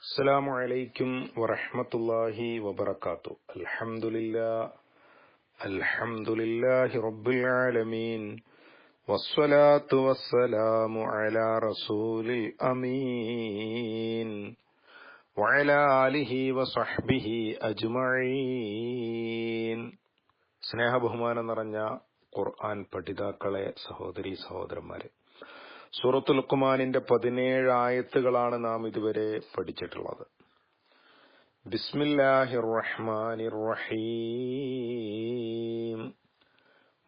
അസ്സലാമു അലൈക്കും വറഹ്മത്തുള്ളാഹി വബറകാതുഹു. അൽഹംദുലില്ലാഹി റബ്ബിൽ ആലമീൻ വസ്സലാത്തു വസ്സലാമു അലാ റസൂലിൽ അമീൻ വഅലാ ആലിഹി വസഹ്ബിഹി അജ്മഈൻ. സ്നേഹബഹുമാനം നിറഞ്ഞ ഖുർആൻ പഠിതാക്കളെ, സഹോദരീ സഹോദരന്മാരെ, സൂറത്തുൽ ലുഖ്മാനിന്റെ 17 ആയത്തുകളാണ് നാം ഇതുവരെ പഠിച്ചിട്ടുള്ളത്. ബിസ്മില്ലാഹിർ റഹ്മാനിർ റഹീം.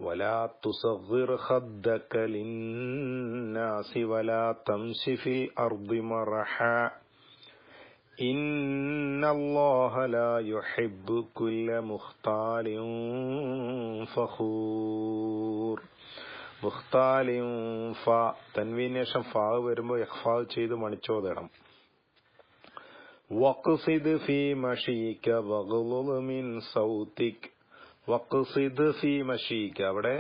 വലാ തുസഗ്ഗിർ ഖദ്ദക ലിന്നാസി വലാ തംശി ഫിൽ അർദി മറഹ ഇന്നല്ലാഹ ലാ യുഹിബ്ബു കുല്ല മുഖ്താലിൻ ഫഖൂർ. മുഖ്താലിൻ ഫ തൻവീനേഷം ഫാ വരുമ്പോൾ ഇഖ്ഫാ ചെയ്ത് മണിച്ചോദണം. വഖ്സിദ് ഫീ മശീക വഗ്ളുദ് മിൻ സൗതിക്. വഖ്സിദ് ഫീ മശീക അവിടെ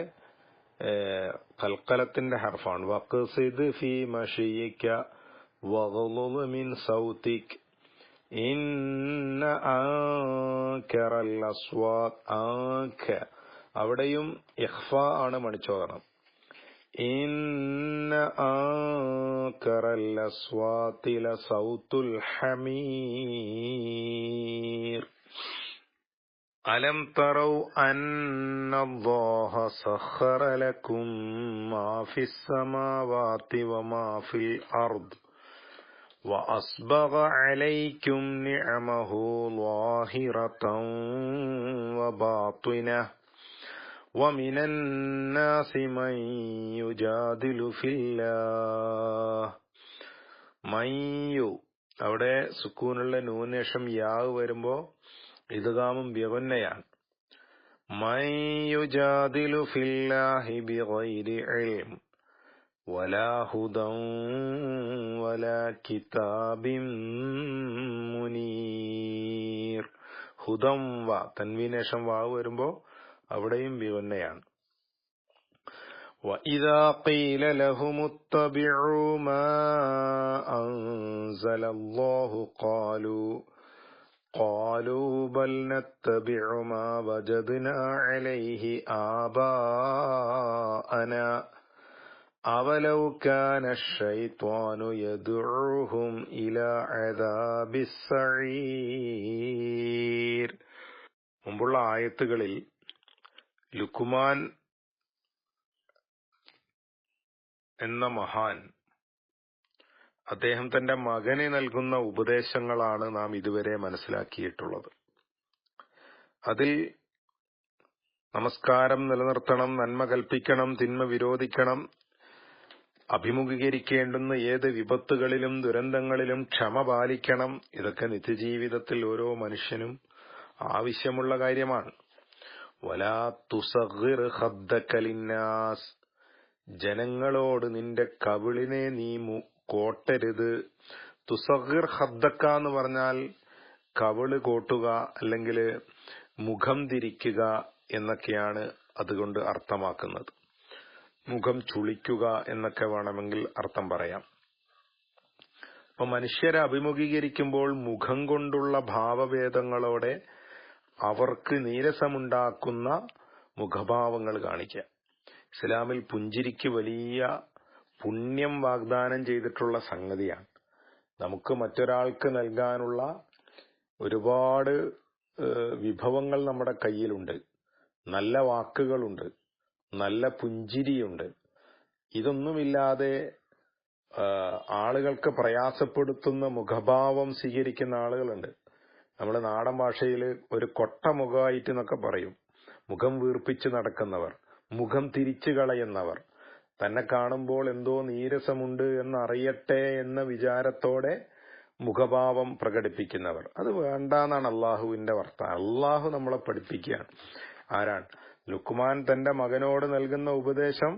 ഖൽഖലത്തിന്റെ ഹർഫാണ്. വഖ്സിദ് ഫീ മശീക വഗ്ളുദ് മിൻ സൗതിക് ഇന്ന അൻകറൽ അസ്വാത്. ആൻക അവിടെയും ഇഖ്ഫാ ആണ് മണിച്ചോദണം. ഇന്ന അൻകറൽ അസ്വാതി ലസൗതുൽ ഹമീർ. അലം തറൗ അന്നല്ലാഹ സഖറ ലക്കും മാ ഫിസ് സമാവാതി വമാ ഫിൽ അർദ് വഅസ്ബഗ അലൈക്കും നിഅമഹു ളാഹിറതൻ വബാതിനഹ وَمِنَ النَّاسِ مَن يُجَادِلُ فِي اللَّهِ. അവിടെ സുക്കൂനുള്ള നൂനേഷം യാ വരുമ്പോ ഇദ്ഗാമും ബിഗുന്നയാണ്. മൻ യുജാദിലു ഫില്ലാഹി ബിഗൈരി ഇൽം വലാ ഹുദൻ വലാ കിതാബിൻ മുനീർ. ഹുദം വ തൻവീനേഷം വാ വരുമ്പോ അവിടെയും ബിഗുന്നയാണ്. وَإِذَا قِيلَ لَهُمُ اتَّبِعُوا مَا أَنزَلَ اللَّهُ قَالُوا بَلْ نَتَّبِعُ مَا وَجَدْنَا عَلَيْهِ آبَاءَنَا أَوَلَوْ كَانَ الشَّيْطَانُ يَدْعُوهُمْ إِلَى عَذَابِ السَّعِيرِ. മുമ്പുള്ള ആയത്തുകളിൽ ലുക്മാൻ എന്ന മഹാൻ അദ്ദേഹം തന്റെ മകന് നൽകുന്ന ഉപദേശങ്ങളാണ് നാം ഇതുവരെ മനസ്സിലാക്കിയിട്ടുള്ളത്. അതിൽ നമസ്കാരം നിലനിർത്തണം, നന്മ കൽപ്പിക്കണം, തിന്മ വിരോധിക്കണം, അഭിമുഖീകരിക്കേണ്ടുന്ന ഏത് വിപത്തുകളിലും ദുരന്തങ്ങളിലും ക്ഷമ പാലിക്കണം. ഇതൊക്കെ നിത്യജീവിതത്തിൽ ഓരോ മനുഷ്യനും ആവശ്യമുള്ള കാര്യമാണ്. വലാ തുസഗ്ഗിർ ഖദ്ദക ലിന്നാസ്. ജനങ്ങളോട് നിന്റെ കവിളിനെ നീ കോട്ടരുത്. തുസഗ്ഗിർ ഖദ്ദക എന്ന് പറഞ്ഞാൽ കവിള് കോട്ടുക അല്ലെങ്കിൽ മുഖം തിരിക്കുക എന്നൊക്കെയാണ് അതുകൊണ്ട് അർത്ഥമാക്കുന്നത്. മുഖം ചുളിക്കുക എന്നൊക്കെ വേണമെങ്കിൽ അർത്ഥം പറയാം. അപ്പൊ മനുഷ്യരെ അഭിമുഖീകരിക്കുമ്പോൾ മുഖം കൊണ്ടുള്ള ഭാവഭേദങ്ങളോടെ അവർക്ക് നീരസമുണ്ടാക്കുന്ന മുഖഭാവങ്ങൾ കാണിക്കുക. ഇസ്ലാമിൽ പുഞ്ചിരിക്ക് വലിയ പുണ്യം വാഗ്ദാനം ചെയ്തിട്ടുള്ള സംഗതിയാണ്. നമുക്ക് മറ്റൊരാൾക്ക് നൽകാനുള്ള ഒരുപാട് വിഭവങ്ങൾ നമ്മുടെ കയ്യിലുണ്ട്. നല്ല വാക്കുകളുണ്ട്, നല്ല പുഞ്ചിരിയുണ്ട്. ഇതൊന്നുമില്ലാതെ ആളുകൾക്ക് പ്രയാസപ്പെടുത്തുന്ന മുഖഭാവം സ്വീകരിക്കുന്ന ആളുകളുണ്ട്. നമ്മുടെ നാടൻ ഭാഷയിൽ ഒരു കൊട്ട മുഖമായിട്ട് എന്നൊക്കെ പറയും. മുഖം വീർപ്പിച്ച് നടക്കുന്നവർ, മുഖം തിരിച്ചു കളയുന്നവർ, തന്നെ കാണുമ്പോൾ എന്തോ നീരസമുണ്ട് എന്നറിയട്ടെ എന്ന വിചാരത്തോടെ മുഖഭാവം പ്രകടിപ്പിക്കുന്നവർ. അത് വേണ്ടാന്നാണ് അള്ളാഹുവിന്റെ വർത്താനം. അള്ളാഹു നമ്മളെ പഠിപ്പിക്കുകയാണ്. ആരാണ്? ലുക്മാൻ തന്റെ മകനോട് നൽകുന്ന ഉപദേശം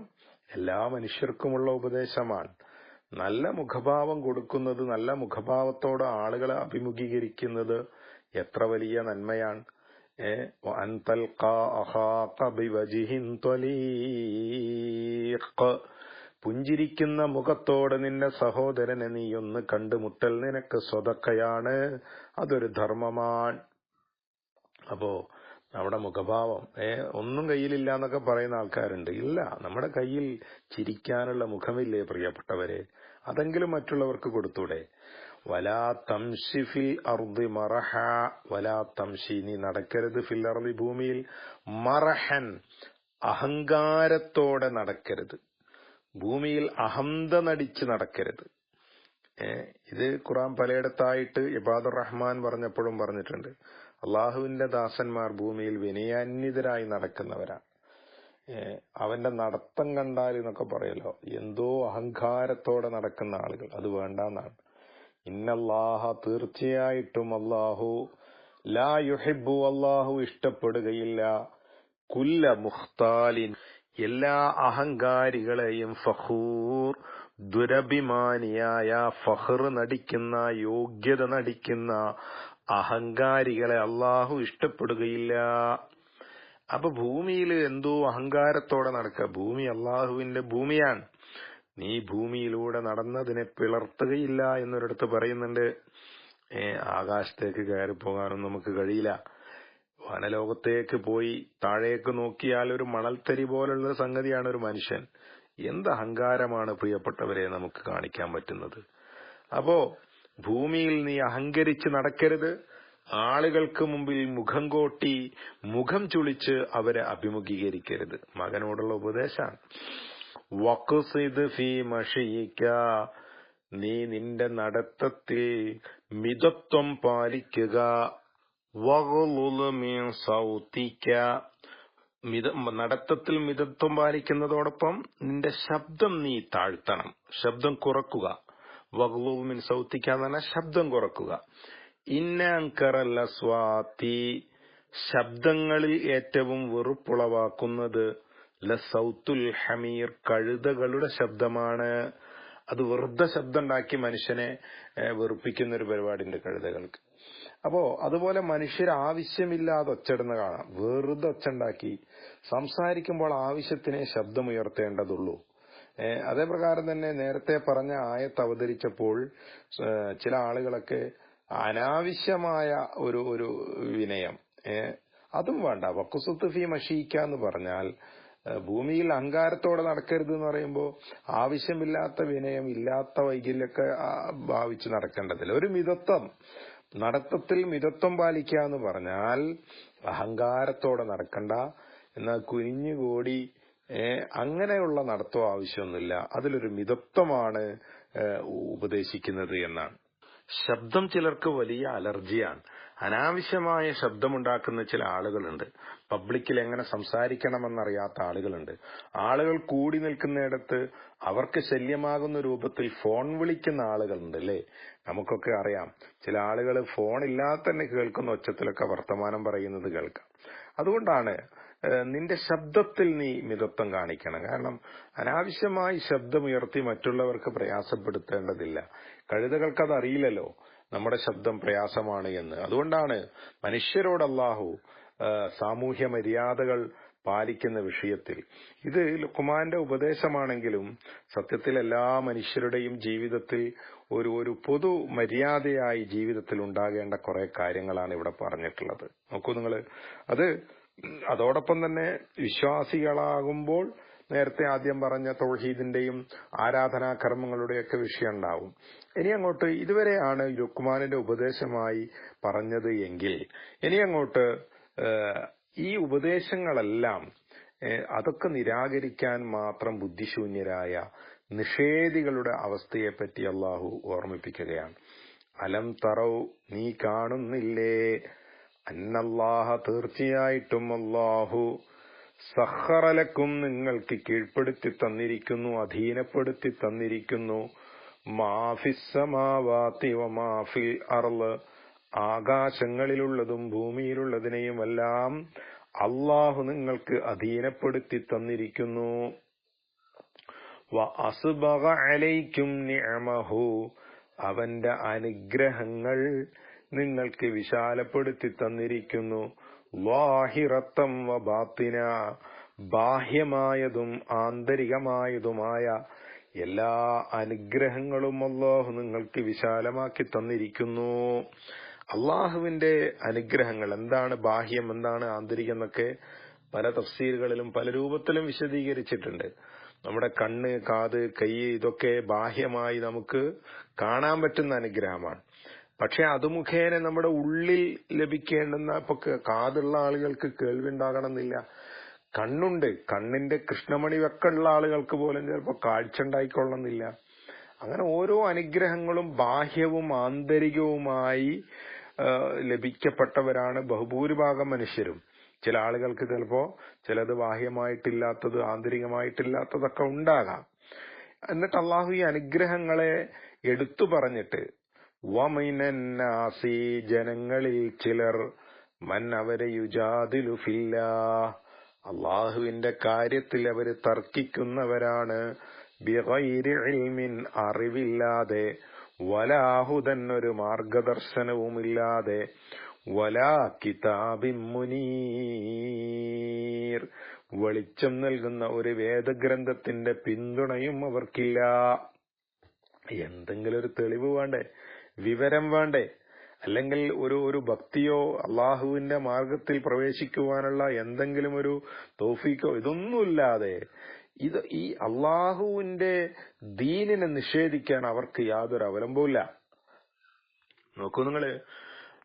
എല്ലാ മനുഷ്യർക്കുമുള്ള ഉപദേശമാണ്. നല്ല മുഖഭാവം കൊടുക്കുന്നത്, നല്ല മുഖഭാവത്തോടെ ആളുകളെ അഭിമുഖീകരിക്കുന്നത് എത്ര വലിയ നന്മയാണ്. وأن تلقى أخاك بوجه طليق. പുഞ്ചിരിക്കുന്ന മുഖത്തോടെ നിന്റെ സഹോദരനെ നീ ഒന്ന് കണ്ടുമുട്ടൽ നിനക്ക് സ്വതക്കയാണ്, അതൊരു ധർമ്മമാണ്. അപ്പോ നമ്മുടെ മുഖഭാവം ഒന്നും കയ്യിലില്ല എന്നൊക്കെ പറയുന്ന ആൾക്കാരുണ്ട്. ഇല്ല, നമ്മുടെ കയ്യിൽ ചിരിക്കാനുള്ള മുഖമില്ലേ പ്രിയപ്പെട്ടവരെ? അതെങ്കിലും മറ്റുള്ളവർക്ക് കൊടുത്തൂടെ? വലാ തംശി ഫിൽ അർദി മറഹ, വലാ തംശി, നീ നടക്കരുത്, ഫിൽ അർദി, ഭൂമിയിൽ, മറഹൻ, അഹങ്കാരത്തോടെ നടക്കരുത്, ഭൂമിയിൽ അഹന്ത നടിച്ച് നടക്കരുത്. ഇത് ഖുർആൻ പലയിടത്തായിട്ട് ഇബാദുർ റഹ്മാൻ പറഞ്ഞപ്പോഴും പറഞ്ഞിട്ടുണ്ട്. അള്ളാഹുവിന്റെ ദാസന്മാർ ഭൂമിയിൽ വിനയാന്വിതരായി നടക്കുന്നവരാണ്. അവന്റെ നടത്തം കണ്ടാൽ എന്നൊക്കെ പറയല്ലോ, എന്തോ അഹങ്കാരത്തോടെ നടക്കുന്ന ആളുകൾ, അത് വേണ്ടെന്നാണ്. ഇന്നല്ലാഹ, തീർച്ചയായിട്ടും അല്ലാഹു, ലാ യുഹിബ്ബു, അല്ലാഹു ഇഷ്ടപ്പെടുകയില്ല, കുല്ല മുഖ്താലിൻ, എല്ലാ അഹങ്കാരികളെയും, ഫഖൂർ, ദുരഭിമാനിയായ, ഫഖർ നടിക്കുന്ന, യോഗ്യത നടിക്കുന്ന അഹങ്കാരികളെ അല്ലാഹു ഇഷ്ടപ്പെടുകയില്ല. അപ്പൊ ഭൂമിയിൽ എന്തോ അഹങ്കാരത്തോടെ നടക്കുക. ഭൂമി അല്ലാഹുവിന്റെ ഭൂമിയാണ്. നീ ഭൂമിയിലൂടെ നടന്നതിനെ പിളർത്തുകയില്ല എന്നൊരിടത്ത് പറയുന്നുണ്ട്. ആകാശത്തേക്ക് കയറി പോകാനൊന്നും നമുക്ക് കഴിയില്ല. വനലോകത്തേക്ക് പോയി താഴേക്ക് നോക്കിയാൽ ഒരു മണൽത്തരി പോലുള്ള സംഗതിയാണ് ഒരു മനുഷ്യൻ. എന്ത് അഹങ്കാരമാണ് പ്രിയപ്പെട്ടവരെ നമുക്ക് കാണിക്കാൻ പറ്റുന്നത്? അപ്പോ ഭൂമിയിൽ നീ അഹങ്കരിച്ച് നടക്കരുത്. ആളുകൾക്ക് മുമ്പിൽ മുഖം കോട്ടി, മുഖം ചുളിച്ച് അവരെ അഭിമുഖീകരിക്കരുത്. മകനോടുള്ള ഉപദേശമാണ്. വഖ്സിദ് ഫീ മശീക, നീ നിന്റെ നടത്തത്തിൽ മിതത്വം പാലിക്കുക. വഗ്ളുദ് മിൻ സൗതിക, നടത്തത്തിൽ മിതത്വം പാലിക്കുന്നതോടൊപ്പം നിന്റെ ശബ്ദം നീ താഴ്ത്തണം, ശബ്ദം കുറക്കുക. വഗ്ളുദ് മിൻ സൗതിക എന്ന് പറഞ്ഞാൽ ശബ്ദം കുറക്കുക. ഇന്ന അൻകറൽ അസ്വാതി, ശബ്ദങ്ങളിൽ ഏറ്റവും വെറുപ്പുളവാക്കുന്നത്, ലസൗത്തുൽ ഹമീർ, കഴുതകളുടെ ശബ്ദമാണ്. അത് വെറുതെ ശബ്ദം ഉണ്ടാക്കി മനുഷ്യനെ വെറുപ്പിക്കുന്ന ഒരു പരിപാടിയുണ്ട് കഴുതകൾക്ക്. അപ്പോ അതുപോലെ മനുഷ്യർ ആവശ്യമില്ലാതെ ഒച്ചയിടുന്ന കാണാം. വെറുതെ ഒച്ചുണ്ടാക്കി സംസാരിക്കുമ്പോൾ ആവശ്യത്തിനെ ശബ്ദമുയർത്തേണ്ടതുള്ളൂ. അതേ പ്രകാരം തന്നെ നേരത്തെ പറഞ്ഞ ആയത്ത് അവതരിച്ചപ്പോൾ ചില ആളുകളൊക്കെ അനാവശ്യമായ ഒരു വിനയം, അതും വേണ്ട. വഖ്സുദ് ഫീ മശീക എന്ന് പറഞ്ഞാൽ ഭൂമിയിൽ അഹങ്കാരത്തോടെ നടക്കരുത് എന്ന് പറയുമ്പോൾ ആവശ്യമില്ലാത്ത വിനയം, ഇല്ലാത്ത വൈകല്യമൊക്കെ ഭാവിച്ച് നടക്കേണ്ടതില്ല. ഒരു മിതത്വം, നടത്തത്തിൽ മിതത്വം പാലിക്കുക എന്ന് പറഞ്ഞാൽ അഹങ്കാരത്തോടെ നടക്കണ്ട, എന്നാൽ കുനിഞ്ഞുകൂടി അങ്ങനെയുള്ള നടത്തം ആവശ്യമൊന്നുമില്ല. അതിലൊരു മിതത്വമാണ് ഉപദേശിക്കുന്നത് എന്നാണ്. ശബ്ദം ചിലർക്ക് വലിയ അലർജിയാണ്. അനാവശ്യമായ ശബ്ദമുണ്ടാക്കുന്ന ചില ആളുകളുണ്ട്. പബ്ലിക്കിൽ എങ്ങനെ സംസാരിക്കണമെന്നറിയാത്ത ആളുകളുണ്ട്. ആളുകൾ കൂടി നിൽക്കുന്നിടത്ത് അവർക്ക് ശല്യമാകുന്ന രൂപത്തിൽ ഫോൺ വിളിക്കുന്ന ആളുകളുണ്ട്, അല്ലേ? നമുക്കൊക്കെ അറിയാം. ചില ആളുകൾ ഫോണില്ലാതെ തന്നെ കേൾക്കുന്ന ഒച്ചത്തിലൊക്കെ വർത്തമാനം പറയുന്നത് കേൾക്കാം. അതുകൊണ്ടാണ് നിന്റെ ശബ്ദത്തിൽ നീ മിതത്വം കാണിക്കണം. കാരണം അനാവശ്യമായി ശബ്ദമുയർത്തി മറ്റുള്ളവർക്ക് പ്രയാസപ്പെടുത്തേണ്ടതില്ല. കഴുതകൾക്കത് അറിയില്ലല്ലോ നമ്മുടെ ശബ്ദം പ്രയാസമാണ് എന്ന്. അതുകൊണ്ടാണ് മനുഷ്യരോട് അല്ലാഹു സാമൂഹ്യ മര്യാദകൾ പാലിക്കുന്ന വിഷയത്തിൽ, ഇത് ലുഖ്മാന്റെ ഉപദേശമാണെങ്കിലും സത്യത്തിൽ എല്ലാ മനുഷ്യരുടെയും ജീവിതത്തിൽ ഒരു പൊതു മര്യാദയായി ജീവിതത്തിൽ ഉണ്ടാകേണ്ട കുറെ കാര്യങ്ങളാണ് ഇവിടെ പറഞ്ഞിട്ടുള്ളത്. നോക്കൂ നിങ്ങൾ, അതോടൊപ്പം തന്നെ വിശ്വാസികളാകുമ്പോൾ നേരത്തെ ആദ്യം പറഞ്ഞ തൗഹീദിന്റെയും ആരാധനാകർമ്മങ്ങളുടെയൊക്കെ വിഷയം ഉണ്ടാവും. ഇനി അങ്ങോട്ട് ഇതുവരെയാണ് ലുഖ്മാനിന്റെ ഉപദേശമായി പറഞ്ഞത് എങ്കിൽ ഇനി അങ്ങോട്ട് ഈ ഉപദേശങ്ങളെല്ലാം അതൊക്കെ നിരാകരിക്കാൻ മാത്രം ബുദ്ധിശൂന്യരായ നിഷേധികളുടെ അവസ്ഥയെപ്പറ്റി അല്ലാഹു ഓർമ്മിപ്പിക്കുകയാണ്. അലം തറൗ, നീ കാണുന്നില്ലേ, അന്നല്ലാഹ, തീർച്ചയായിട്ടും അല്ലാഹു, സഖറലക്കും, നിങ്ങൾക്ക് കീഴ്പ്പെടുത്തി തന്നിരിക്കുന്നു, അധീനപ്പെടുത്തി തന്നിരിക്കുന്നു, മാഫിസ് സമാവാതി വമാഫിൽ അർള്, ആകാശങ്ങളിലുള്ളതും ഭൂമിയിലുള്ളതിനെയുമെല്ലാം അല്ലാഹു നിങ്ങൾക്ക് അധീനപ്പെടുത്തി തന്നിരിക്കുന്നു. വ അസ്ബഗ അലൈക്കും നിഅമഹു, അവന്റെ അനുഗ്രഹങ്ങൾ നിങ്ങൾക്ക് വിശാലപ്പെടുത്തി തന്നിരിക്കുന്നു. ളാഹിറത്തം വ ബാത്തിന, ബാഹ്യമായതും ആന്തരികമായതുമായ എല്ലാ അനുഗ്രഹങ്ങളും അല്ലാഹു നിങ്ങൾക്ക് വിശാലമാക്കി തന്നിരിക്കുന്നു. അള്ളാഹുവിന്റെ അനുഗ്രഹങ്ങൾ എന്താണ്, ബാഹ്യം എന്താണ്, ആന്തരികം എന്നൊക്കെ പല തഫ്സീറുകളിലും പല രൂപത്തിലും വിശദീകരിച്ചിട്ടുണ്ട്. നമ്മുടെ കണ്ണ്, കാത്, കൈ ഇതൊക്കെ ബാഹ്യമായി നമുക്ക് കാണാൻ പറ്റുന്ന അനുഗ്രഹമാണ്. പക്ഷെ അത് മുഖേന നമ്മുടെ ഉള്ളിൽ ലഭിക്കേണ്ടുന്ന, ഇപ്പൊ കാതുള്ള ആളുകൾക്ക് കേൾവി ഉണ്ടാകണമെന്നില്ല. കണ്ണുണ്ട്, കണ്ണിന്റെ കൃഷ്ണമണി വെക്കുള്ള ആളുകൾക്ക് പോലും ചിലപ്പോൾ കാഴ്ച ഉണ്ടായിക്കൊള്ളണമെന്നില്ല. അങ്ങനെ ഓരോ അനുഗ്രഹങ്ങളും ബാഹ്യവും ആന്തരികവുമായി ലഭിക്കപ്പെട്ടവരാണ് ബഹുഭൂരിഭാഗം മനുഷ്യരും. ചില ആളുകൾക്ക് ചിലപ്പോ ചിലത് ബാഹ്യമായിട്ടില്ലാത്തത്, ആന്തരികമായിട്ടില്ലാത്തതൊക്കെ ഉണ്ടാകാം. എന്നിട്ട് അള്ളാഹു ഈ അനുഗ്രഹങ്ങളെ എടുത്തു പറഞ്ഞിട്ട് വമിനന്നാസി, ജനങ്ങളിൽ ചിലർ, മൻ അവരെ യുജാദിലു ഫില്ലാഹ്, അള്ളാഹുവിന്റെ കാര്യത്തിൽ അവര് തർക്കിക്കുന്നവരാണ്, ബിഗൈരി ഇൽമിൻ, അറിവില്ലാതെ, വലാഹുദൻ, ഒരു മാർഗദർശനവുമില്ലാതെ, വലാ കിതാബിൻ മുനീർ, വെളിച്ചം നൽകുന്ന ഒരു വേദഗ്രന്ഥത്തിന്റെ പിന്തുണയും അവർക്കില്ല. എന്തെങ്കിലും ഒരു തെളിവ് വേണ്ടേ, വിവരം വേണ്ടേ, അല്ലെങ്കിൽ ഒരു ഭക്തിയോ അള്ളാഹുവിന്റെ മാർഗത്തിൽ പ്രവേശിക്കുവാനുള്ള എന്തെങ്കിലും ഒരു തൗഫീക്കോ, ഇതൊന്നുമില്ലാതെ ഈ അള്ളാഹുവിന്റെ ദീനിനെ നിഷേധിക്കാൻ അവർക്ക് യാതൊരു അവലംബവുമില്ല. നോക്കൂ നിങ്ങള്,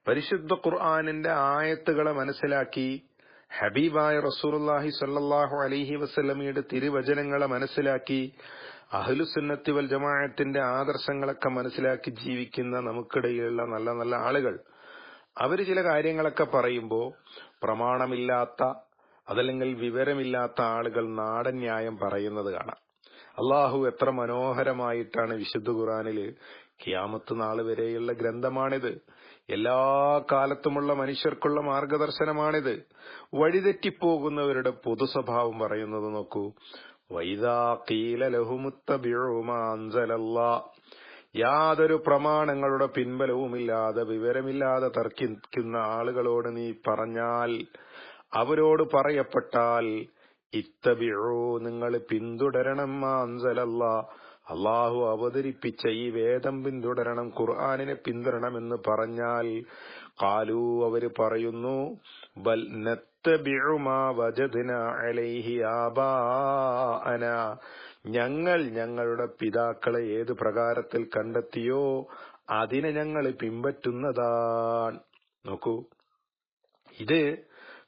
പരിശുദ്ധ ഖുർആനിന്റെ ആയത്തുകളെ മനസ്സിലാക്കി, ഹബീബായ റസൂലുള്ളാഹി സ്വല്ലല്ലാഹു അലൈഹി വസല്ലമയുടെ തിരുവചനങ്ങളെ മനസ്സിലാക്കി, അഹ്ലുസുന്നത്തി വൽ ജമാഅത്തിന്റെ ആദർശങ്ങളൊക്കെ മനസ്സിലാക്കി ജീവിക്കുന്ന നമുക്കിടയിലുള്ള നല്ല നല്ല ആളുകൾ, അവര് ചില കാര്യങ്ങളൊക്കെ പറയുമ്പോ പ്രമാണമില്ലാത്ത, അതല്ലെങ്കിൽ വിവരമില്ലാത്ത ആളുകൾ നാടൻ ന്യായം പറയുന്നത് കാണാം. അള്ളാഹു എത്ര മനോഹരമായിട്ടാണ് വിശുദ്ധ ഖുർആനില്, ഖിയാമത്ത് നാൾ വരെയുള്ള ഗ്രന്ഥമാണിത്, എല്ലാ കാലത്തുമുള്ള മനുഷ്യർക്കുള്ള മാർഗദർശനമാണിത്. വഴിതെറ്റിപ്പോകുന്നവരുടെ പൊതു സ്വഭാവം പറയുന്നത് നോക്കൂ. വൈദാ ഖീല ലഹുമുത്തബിഉ മാ അൻസലല്ലാഹ്, യാതൊരു പ്രമാണങ്ങളുടെ പിൻബലവുമില്ലാതെ, വിവരമില്ലാതെ തർക്കിക്കുന്ന ആളുകളോട് നീ പറഞ്ഞാൽ, അവരോട് പറയപ്പെട്ടാൽ, ഇത്തബിഉ, നിങ്ങൾ പിന്തുടരണം, മാ അൻസലല്ലാഹ്, അള്ളാഹു അവതരിപ്പിച്ച ഈ വേദം പിന്തുടരണം, ഖുർആനിനെ പിന്തുടരണമെന്ന് പറഞ്ഞാൽ, ഖാലൂ, അവര് പറയുന്നു, ബൽ നത്തബിഉ മാ വജദ്നാ അലൈഹി ആബാഅനാ, ഞങ്ങൾ ഞങ്ങളുടെ പിതാക്കളെ ഏത് പ്രകാരത്തിൽ കണ്ടെത്തിയോ അതിനെ ഞങ്ങൾ പിൻപറ്റുന്നതാണ്. നോക്കൂ, ഇത്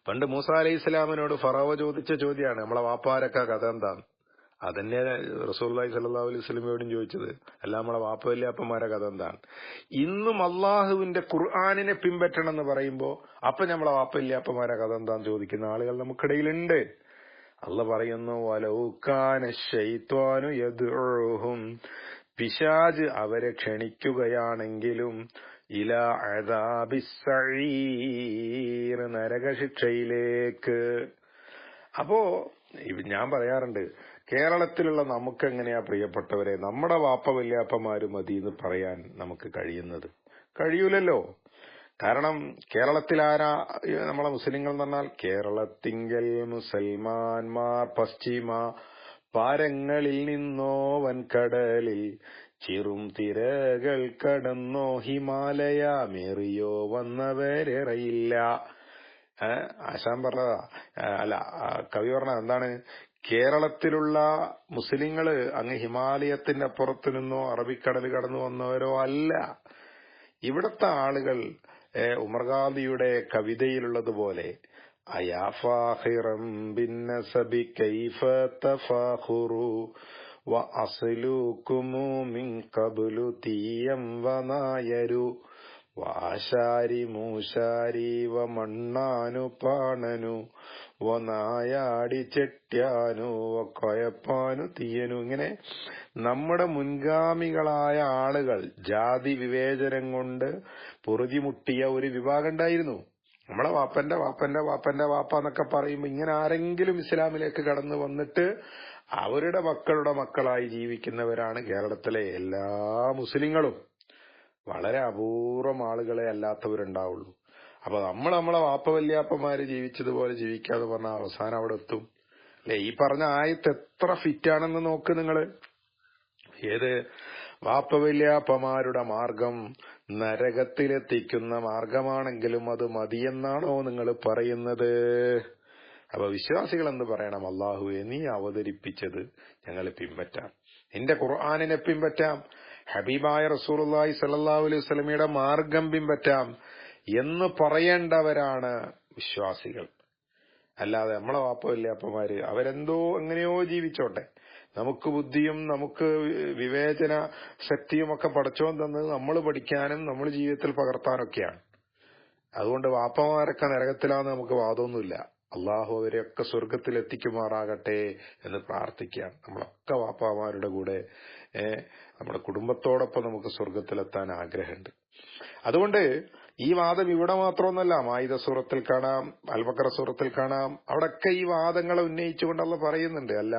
പണ്ട് മൂസാ അലൈഹി ഇസ്ലാമിനോട് ഫറവ ചോദിച്ച ചോദ്യമാണ്, നമ്മളെ വാപ്പാരൊക്കെ കഥ എന്താണ്. അതന്നെ റസൂലുള്ളാഹി സ്വല്ലല്ലാഹു അലൈഹി വസല്ലമയോടും ചോദിച്ചത്, അല്ല നമ്മളെ വാപ്പ വല്യാപ്പന്മാരെ കഥ എന്താണ്. ഇന്നും അള്ളാഹുവിന്റെ ഖുർആനിനെ പിൻപറ്റണം എന്ന് പറയുമ്പോ അപ്പൊ നമ്മളെ വാപ്പ വല്യാപ്പന്മാരെ കഥ എന്താന്ന് ചോദിക്കുന്ന ആളുകൾ നമുക്കിടയിലുണ്ട്. അള്ളാഹ് പറയുന്നു, വലൗ കാന ശൈത്വാനു യദ്ഉഹും, പിശാച് അവരെ ക്ഷണിക്കുകയാണെങ്കിലും, ഇലാ അദാബിസ് സഈർ, നരകശിക്ഷയിലേക്ക്. അപ്പോ ഞാൻ പറയാറുണ്ട്, കേരളത്തിലുള്ള നമുക്ക് എങ്ങനെയാ പ്രിയപ്പെട്ടവരെ നമ്മുടെ വാപ്പ വല്യാപ്പമാര് മതി എന്ന് പറയാൻ നമുക്ക് കഴിയുന്നത്? കഴിയൂലല്ലോ. കാരണം കേരളത്തിൽ ആരാ നമ്മളെ മുസ്ലിങ്ങൾ എന്ന് പറഞ്ഞാൽ? കേരളത്തിങ്കൽ മുസൽമാന്മാർ പശ്ചിമ പാരങ്ങളിൽ നിന്നോ വൻകടലിൽ ചിറും തിരകൾ കടന്നോ ഹിമാലയമേറിയോ വന്നവരേറെയില്ല. ആശാൻ പറഞ്ഞതാ, അല്ല കവി പറഞ്ഞ എന്താണ്? കേരളത്തിലുള്ള മുസ്ലിങ്ങള് അങ്ങ് ഹിമാലയത്തിന്റെ അപ്പുറത്ത് നിന്നോ അറബിക്കടൽ കടന്നു വന്നവരോ അല്ല. ഇവിടത്തെ ആളുകൾ ഉമർ ഖാദിയുടെ കവിതയിലുള്ളതുപോലെ, അയാ ഫാഖിറം ബിന്നസബി കൈഫ തഫാഖുറു വ അസ്ലുകുമു മിൻ ഖബ്ലു തീയം വനായരു വാശാരി മൂശാരി വ മണ്ണാനു പാണനു വ നായാടി ചെട്ട്യാനു വ കൊയപ്പാനു തീയനു. ഇങ്ങനെ നമ്മുടെ മുൻഗാമികളായ ആളുകൾ ജാതി വിവേചനം കൊണ്ട് പൊറുതിമുട്ടിയ ഒരു വിഭാഗം ഉണ്ടായിരുന്നു. നമ്മളെ വാപ്പന്റെ വാപ്പന്റെ വാപ്പന്റെ വാപ്പ എന്നൊക്കെ പറയുമ്പോ ഇങ്ങനെ ആരെങ്കിലും ഇസ്ലാമിലേക്ക് കടന്നു വന്നിട്ട് അവരുടെ മക്കളുടെ മക്കളായി ജീവിക്കുന്നവരാണ് കേരളത്തിലെ എല്ലാ മുസ്ലിങ്ങളും. വളരെ അപൂർവം ആളുകളെ അല്ലാത്തവരുണ്ടാവുള്ളൂ. അപ്പൊ നമ്മളെ വാപ്പ വല്യാപ്പന്മാര് ജീവിച്ചതുപോലെ ജീവിക്കാതെ പറഞ്ഞാൽ അവസാനം അവിടെ എത്തും അല്ലെ? ഈ പറഞ്ഞ ആയത്ത് എത്ര ഫിറ്റാണെന്ന് നോക്ക് നിങ്ങള്. ഏത് വാപ്പ വല്യാപ്പമാരുടെ മാർഗം നരകത്തിലെത്തിക്കുന്ന മാർഗമാണെങ്കിലും അത് മതിയെന്നാണോ നിങ്ങൾ പറയുന്നത്? അപ്പൊ വിശ്വാസികൾ എന്ന് പറയണം, അല്ലാഹുവേ നീ അവതരിപ്പിച്ചത് ഞങ്ങൾ പിൻപറ്റാം, നിന്റെ ഖുർആനിനെ പിൻപറ്റാം, ഹബീബായ റസൂലുള്ളാഹി സ്വല്ലല്ലാഹു അലൈഹി വസല്ലമയുടെ മാർഗം പിൻപറ്റാം എന്ന് പറയേണ്ടവരാണ് വിശ്വാസികൾ. അല്ലാതെ നമ്മളെ വാപ്പ വല്യാപ്പമാര് അവരെന്തോ എങ്ങനെയോ ജീവിച്ചോട്ടെ, നമുക്ക് ബുദ്ധിയും നമുക്ക് വിവേചന ശക്തിയും ഒക്കെ പടച്ചോൻ തന്നത് നമ്മൾ പഠിക്കാനും നമ്മൾ ജീവിതത്തിൽ പകർത്താനൊക്കെയാണ്. അതുകൊണ്ട് വാപ്പമാരൊക്കെ നരകത്തിലാന്ന് നമുക്ക് വാദമൊന്നുമില്ല. അള്ളാഹു അവരെയൊക്കെ സ്വർഗത്തിൽ എത്തിക്കുമാറാകട്ടെ എന്ന് പ്രാർത്ഥിക്കാം. നമ്മളൊക്കെ വാപ്പമാരുടെ കൂടെ നമ്മുടെ കുടുംബത്തോടൊപ്പം നമുക്ക് സ്വർഗത്തിലെത്താൻ ആഗ്രഹമുണ്ട്. അതുകൊണ്ട് ഈ വാദം ഇവിടെ മാത്രമൊന്നല്ല, മായിദ സൂറത്തിൽ കാണാം, അൽ-ബഖറ സൂറത്തിൽ കാണാം, അവിടൊക്കെ ഈ വാദങ്ങളെ ഉന്നയിച്ചുകൊണ്ട് അള്ളാഹ് പറയുന്നുണ്ട്. അല്ല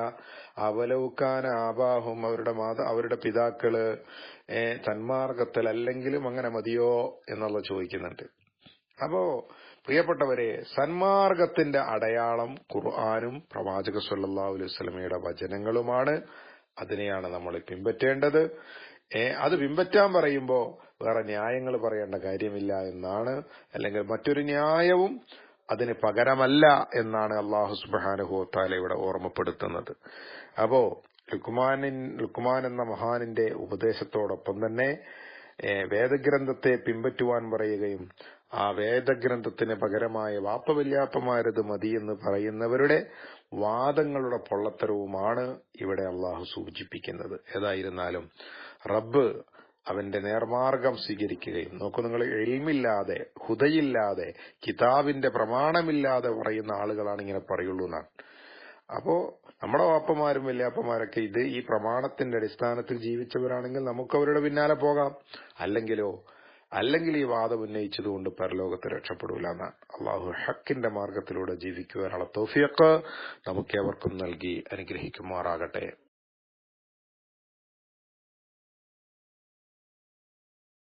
അവലൗകാന ആബാഹും, അവരുടെ പിതാക്കള് സന്മാർഗത്തിൽ അല്ലെങ്കിലും അങ്ങനെ മതിയോ എന്നുള്ള ചോദിക്കുന്നുണ്ട്. അപ്പോ പ്രിയപ്പെട്ടവരെ, സന്മാർഗത്തിന്റെ അടയാളം ഖുർആനും പ്രവാചക സ്വല്ലല്ലാഹു അലൈഹി വസല്ലമയുടെ വചനങ്ങളുമാണ്. അതിനെയാണ് നമ്മൾ പിൻപറ്റേണ്ടത്. അത് പിൻപറ്റാൻ പറയുമ്പോ വേറെ ന്യായങ്ങൾ പറയേണ്ട കാര്യമില്ല എന്നാണ്, അല്ലെങ്കിൽ മറ്റൊരു ന്യായവും അതിന് പകരമല്ല എന്നാണ് അല്ലാഹു സുബ്ഹാനഹു വ തആല ഇവിടെ ഓർമ്മപ്പെടുത്തുന്നത്. അപ്പോ ലുഖ്മാൻ എന്ന മഹാനിന്റെ ഉപദേശത്തോടൊപ്പം തന്നെ വേദഗ്രന്ഥത്തെ പിൻപറ്റുവാൻ പറയുകയും ആ വേദഗ്രന്ഥത്തിന് പകരമായ വാപ്പവല്യാപ്പമാരത് മതിയെന്ന് പറയുന്നവരുടെ വാദങ്ങളുടെ പൊള്ളത്തരവുമാണ് ഇവിടെ അള്ളാഹു സൂചിപ്പിക്കുന്നത്. ഏതായിരുന്നാലും റബ്ബ് അവന്റെ നേർമാർഗം സ്വീകരിക്കുകയും, നോക്കൂ നിങ്ങൾ, ഇൽമില്ലാതെ ഹുദയില്ലാതെ കിതാബിന്റെ പ്രമാണമില്ലാതെ പറയുന്ന ആളുകളാണ് ഇങ്ങനെ പറയുള്ളൂ എന്നാണ്. അപ്പോ നമ്മുടെ വാപ്പമാരും വല്യാപ്പമാരൊക്കെ ഈ പ്രമാണത്തിന്റെ അടിസ്ഥാനത്തിൽ ജീവിച്ചവരാണെങ്കിൽ നമുക്ക് അവരുടെ പിന്നാലെ പോകാം. അല്ലെങ്കിൽ ഈ വാദം ഉന്നയിച്ചതുകൊണ്ട് പരലോകത്ത് രക്ഷപ്പെടൂല എന്നാണ്. അള്ളാഹു ഹക്കിന്റെ മാർഗത്തിലൂടെ ജീവിക്കുവാനുള്ള തൗഫീഖ് നമുക്കേവർക്കും നൽകി അനുഗ്രഹിക്കുമാറാകട്ടെ.